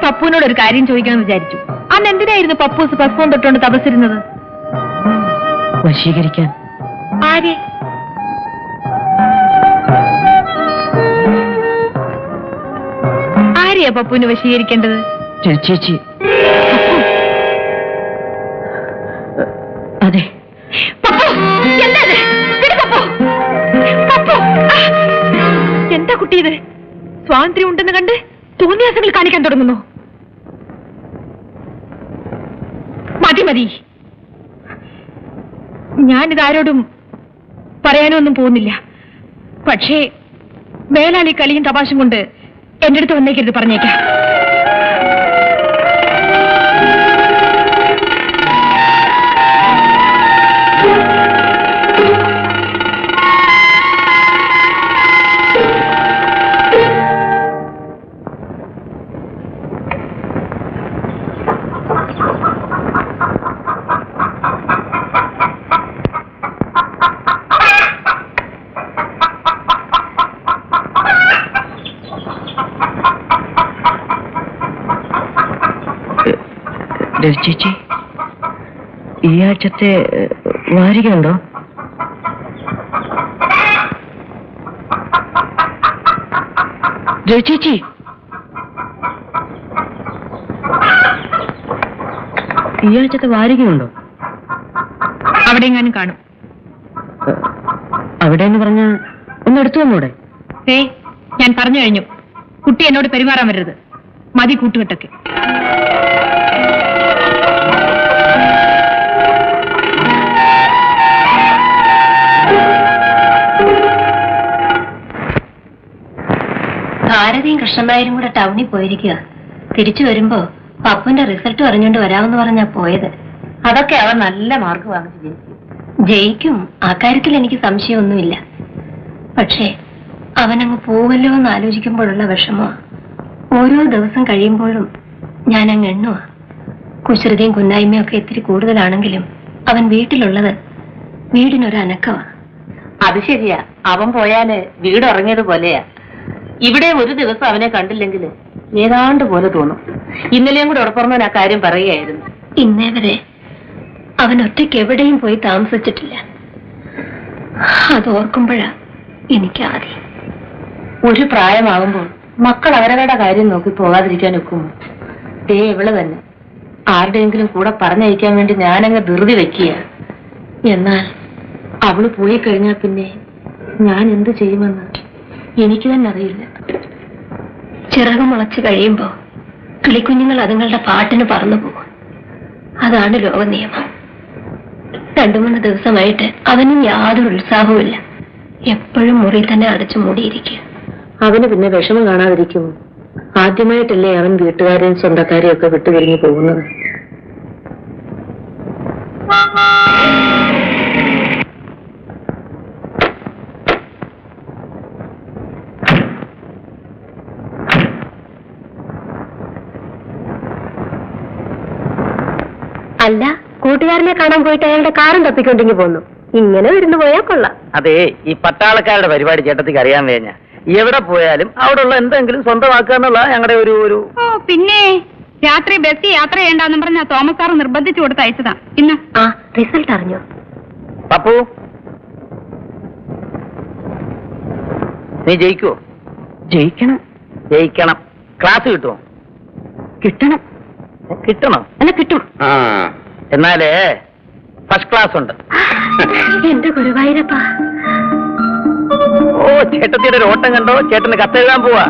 പപ്പുവിനോട് ഒരു കാര്യം ചോദിക്കാമെന്ന് വിചാരിച്ചു. അന്ന് എന്തിനായിരുന്നു പപ്പൂസ് പസ്പം തൊട്ടുകൊണ്ട് തപസ്സിരുന്നത്? വശീകരിക്കാൻ. ആരെ? ആരെയാ പപ്പുവിന് വശീകരിക്കേണ്ടത്? ചേച്ചി. അതെ. എന്താ കുട്ടി ഇത്? സ്വാതന്ത്ര്യം ഉണ്ടെന്ന് കണ്ട് തോന്നിയാസങ്ങൾ കാണിക്കാൻ തുടങ്ങുന്നു. മതി. ഞാനിതാരോടും പറയാനൊന്നും പോകുന്നില്ല. പക്ഷേ വേലാളി കളിയും തമാശം കൊണ്ട് എന്റെ അടുത്ത് വന്നേക്കരുത്, പറഞ്ഞേക്കാം. ചേച്ചി, ഈ ആഴ്ചത്തെ വാരികയുണ്ടോ? ചേച്ചി, ഈ ആഴ്ചത്തെ വാരികയുണ്ടോ? അവിടെ എങ്ങാനും കാണും. അവിടെ എന്ന് പറഞ്ഞ ഒന്ന് എടുത്തു വന്നൂടെ? ഞാൻ പറഞ്ഞു കഴിഞ്ഞു, കുട്ടി എന്നോട് പെരുമാറാൻ വരരുത്. മതി കൂട്ടുകെട്ടൊക്കെ. ഭാരതിയും കൃഷ്ണനായരും കൂടെ ടൗണിൽ പോയിരിക്കുക. തിരിച്ചു വരുമ്പോ പപ്പുവിന്റെ റിസൾട്ട് അറിഞ്ഞുകൊണ്ട് വരാമെന്ന് പറഞ്ഞാ പോയത്. അതൊക്കെ അവർ നല്ല മാർക്ക് വാങ്ങിച്ചു ജയിക്കും. ആ കാര്യത്തിൽ എനിക്ക് സംശയമൊന്നുമില്ല. പക്ഷേ അവനങ്ങ് പോവല്ലോ എന്ന് ആലോചിക്കുമ്പോഴുള്ള വിഷമോ. ഓരോ ദിവസം കഴിയുമ്പോഴും ഞാനങ്ങ് എണ്ണുക. കുസൃതിയും കുന്നായ്മയും ഒക്കെ ഇത്തിരി കൂടുതലാണെങ്കിലും അവൻ വീട്ടിലുള്ളത് വീടിനൊരനക്കവാ. അത് ശരിയാ. അവൻ പോയാല് വീട് ഉറങ്ങിയതുപോലെയാ. ഇവിടെ ഒരു ദിവസം അവനെ കണ്ടില്ലെങ്കിൽ ഏതാണ്ട് പോലെ തോന്നും. ഇന്നലെയും കൂടെ ഉറപ്പുറന്നവൻ ആ കാര്യം പറയുകയായിരുന്നു. ഇന്നേ വരെ അവൻ ഒറ്റയ്ക്ക് എവിടെയും പോയി താമസിച്ചിട്ടില്ല. അതോർക്കുമ്പോഴാ എനിക്ക് ആദ്യം. ഒരു പ്രായമാകുമ്പോൾ മക്കൾ അവരവരുടെ കാര്യം നോക്കി പോകാതിരിക്കാൻ ഒക്കുമോ? ദേ ഇവള് തന്നെ ആരുടെയെങ്കിലും കൂടെ പറഞ്ഞയക്കാൻ വേണ്ടി ഞാനങ്ങ് ധൃതി വെക്കുക. എന്നാൽ അവള് പോയി കഴിഞ്ഞാൽ പിന്നെ ഞാൻ എന്ത് ചെയ്യുമെന്ന് എനിക്ക് തന്നെ അറിയില്ല. ചിറക് മുളച്ച് കഴിയുമ്പോ കിളിക്കുഞ്ഞുങ്ങൾ അതുങ്ങളുടെ പാട്ടിന് പറന്നു പോകും. അതാണ് ലോക നിയമം. 2-3 ദിവസമായിട്ട് അവനും യാതൊരു ഉത്സാഹവുമില്ല. എപ്പോഴും മുറി തന്നെ അടച്ചു മൂടിയിരിക്കുക. അവന് പിന്നെ വിഷമം കാണാതിരിക്കുമോ? ആദ്യമായിട്ടല്ലേ അവൻ വീട്ടുകാരെയും സ്വന്തക്കാരെയും ഒക്കെ വിട്ടുപിരിഞ്ഞു പോകുന്നത്. അല്ല, കൂട്ടുകാരനെ കാണാൻ പോയിട്ട് അയാളുടെ കാറും തപ്പിക്കൊണ്ടെങ്കിൽ പോന്നു. ഇങ്ങനെ വിരുന്ന് പോയാൽ കൊള്ളാം. അതെ, ഈ പട്ടാളക്കാരുടെ പരിപാടി ചേട്ടത്തിക്ക് അറിയാൻ വേഞ്ഞ എവിടെ പോയാലും അവിടെയുള്ള എന്തെങ്കിലും സ്വന്തമാക്കുക എന്നുള്ള ഞങ്ങളുടെ ഒരു ഓ പിന്നെ രാത്രി ബസ് യാത്ര ചെയ്യണ്ടെന്ന് പറഞ്ഞ തോമസ് സാർ നിർബന്ധിച്ചു കൊടുത്ത് അയച്ചതാ. ഇന്ന് ആ റിസൾട്ട് അറിഞ്ഞോ? പപ്പു, നീ ജയിക്കുവോ? ജയിക്കണം. ജയിക്കണം. ക്ലാസ് കിട്ടുമോ? കിട്ടണം. കിട്ടണം. അല്ല, കിട്ടും. എന്നാലേ ഫസ്റ്റ് ക്ലാസ് ഉണ്ട്. എന്റെ ഗുരുവായൂരപ്പാ. ഓ, ചേട്ടത്തിയുടെ ഒരു ഓട്ടം കണ്ടോ? ചേട്ടന് കത്തെഴുതാൻ പോവാ.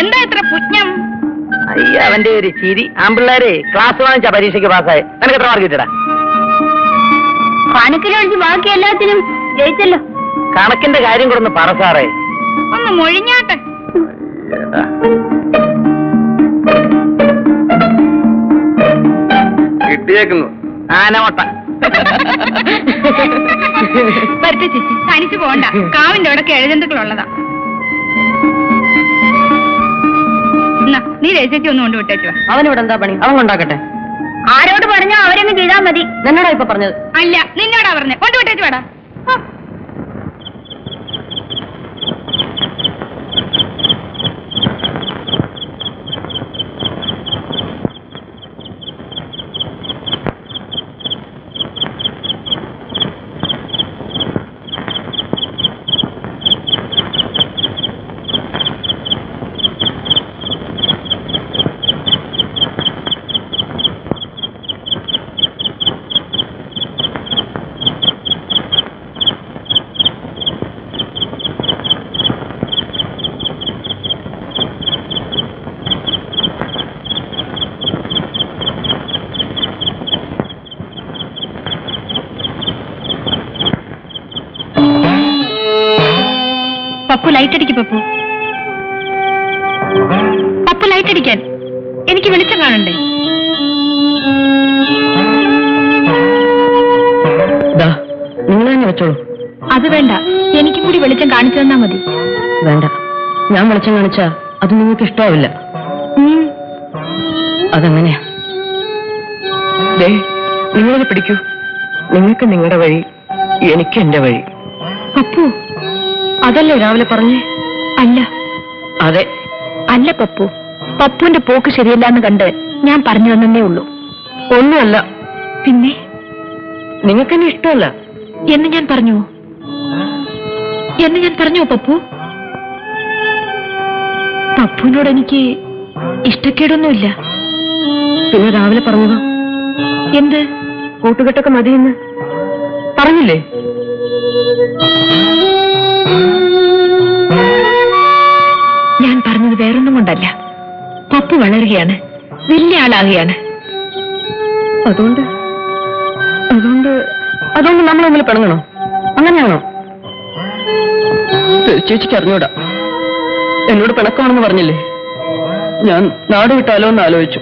എന്താ ഇത്ര പുണ്യം? അയ്യ, അവന്റെ ഒരു ചിരി. ആമ്പിള്ളേരെ ക്ലാസ് വാങ്ങിച്ച പരീക്ഷയ്ക്ക് പാസ്സായ. നിനക്ക് എത്ര മാർക്ക് കിട്ടടാ? കണക്കിലൊഴിച്ച് ബാക്കി എല്ലാത്തിനും ജയിച്ചല്ലോ. കണക്കിന്റെ കാര്യം കൂടെ ഒന്ന് പറ സാറേ. ഒന്ന് മൊഴിഞ്ഞാട്ടെ. കിട്ടിയേക്കുന്നു ആനമട്ട. പറ്റ ചേച്ചി, തനിച്ചു പോകണ്ട. കാവിന്റെ അവിടെ കിഴജന്തുക്കളുള്ളതാ. നീ രചേച്ചി ഒന്നും കൊണ്ട് വിട്ടേച്ചു. അവനിവിടെ എന്താ പണി? അവൻ കൊണ്ടാക്കട്ടെ. ആരോട് പറഞ്ഞാ അവരങ്ങ് ചെയ്താൽ മതി. എന്നോടാ ഇപ്പൊ പറഞ്ഞത്? അല്ല, നിന്നോടാ പറഞ്ഞേ. കൊണ്ട് വിട്ടേച്ചു വേടാ. പപ്പു ലൈറ്റ് അടിക്ക്. പപ്പു ലൈറ്റ് അടിക്കാൻ. എനിക്ക് വെളിച്ചം കാണണ്ടേ? നിങ്ങൾ തന്നെ വെച്ചോളൂ. അത് വേണ്ട, എനിക്ക് കൂടി വെളിച്ചം കാണിച്ചു തന്നാ മതി. വേണ്ട, ഞാൻ വെളിച്ചം കാണിച്ചാ അത് നിങ്ങൾക്ക് ഇഷ്ടാവില്ല. അതങ്ങനെയാ. നിങ്ങളത് പിടിക്കൂ. നിങ്ങൾക്ക് നിങ്ങളുടെ വഴി, എനിക്ക് എന്റെ വഴി. പപ്പു, അതല്ലേ രാവിലെ പറഞ്ഞേ? അല്ല. അതെ. അല്ല പപ്പു, പപ്പുവിന്റെ പോക്ക് ശരിയല്ലാന്ന് കണ്ട് ഞാൻ പറഞ്ഞു തന്നേ ഉള്ളൂ. ഒന്നുമല്ല. പിന്നെ നിങ്ങൾക്ക് എന്നെ ഇഷ്ടമല്ല എന്ന് ഞാൻ പറഞ്ഞോ? പപ്പു? പപ്പുവിനോട് എനിക്ക് ഇഷ്ടക്കേടൊന്നുമില്ല. പിന്നെ രാവിലെ പറഞ്ഞതോ? എന്ത്? കൂട്ടുകെട്ടൊക്കെ മതിയെന്ന് പറഞ്ഞില്ലേ? ഞാൻ പറഞ്ഞത് വേറൊന്നും കൊണ്ടല്ല. പപ്പു വളരുകയാണ്, വലിയ ആളാകുകയാണ്. അതുകൊണ്ട് നമ്മൾ തമ്മിൽ പിണങ്ങണോ? അങ്ങനെയാണോ? ചേച്ചിക്ക് അറിഞ്ഞൂടാ. എന്നോട് പിണക്കമാണെന്ന് പറഞ്ഞില്ലേ? ഞാൻ നാട് വിട്ടാലോ എന്ന് ആലോചിച്ചു.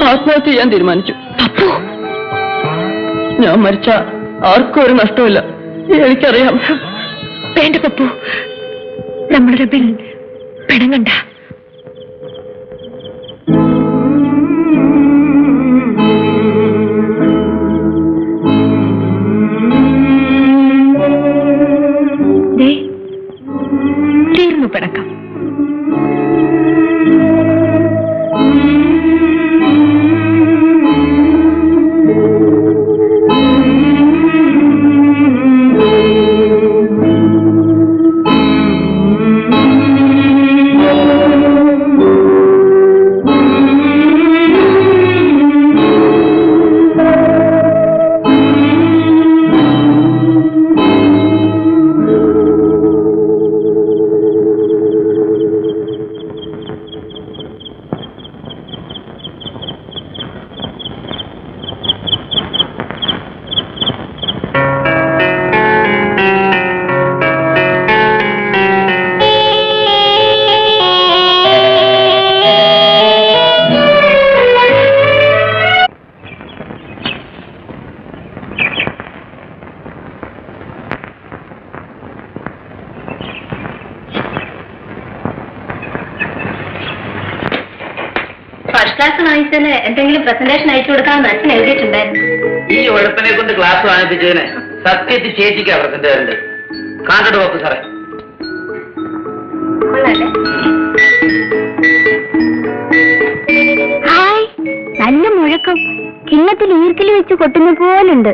ആത്മഹത്യ ചെയ്യാൻ തീരുമാനിച്ചു. ഞാൻ മരിച്ച ആർക്കും ഒരു നഷ്ടമില്ല, എനിക്കറിയാം. വേണ്ട പപ്പു, നമ്മൾ തമ്മിൽ പിണങ്ങണ്ട. തീർന്നു പിണക്കം. ഫസ്റ്റ് ക്ലാസ് വാങ്ങിച്ചതിന് എന്തെങ്കിലും പ്രസന്റേഷൻ അയച്ചു കൊടുക്കാമെന്ന് അച്ഛൻ എഴുതിയിട്ടുണ്ടായിരുന്നു. ഈ ഉഴപ്പനെ കൊണ്ട് ക്ലാസ് വാങ്ങിപ്പിച്ചതിന് സത്യത്തിൽ ചേച്ചിക്കാ പ്രസന്റ് തരേണ്ടത്. കാണ്ടോ നോക്ക് സാറേ. കൊള്ളാല്ലേ? ഹായ്, നല്ല മുഴക്കം. കിണ്ണത്തിൽ ഈർക്കിൽ വെച്ച് കൊട്ടുന്ന പോലുണ്ട്.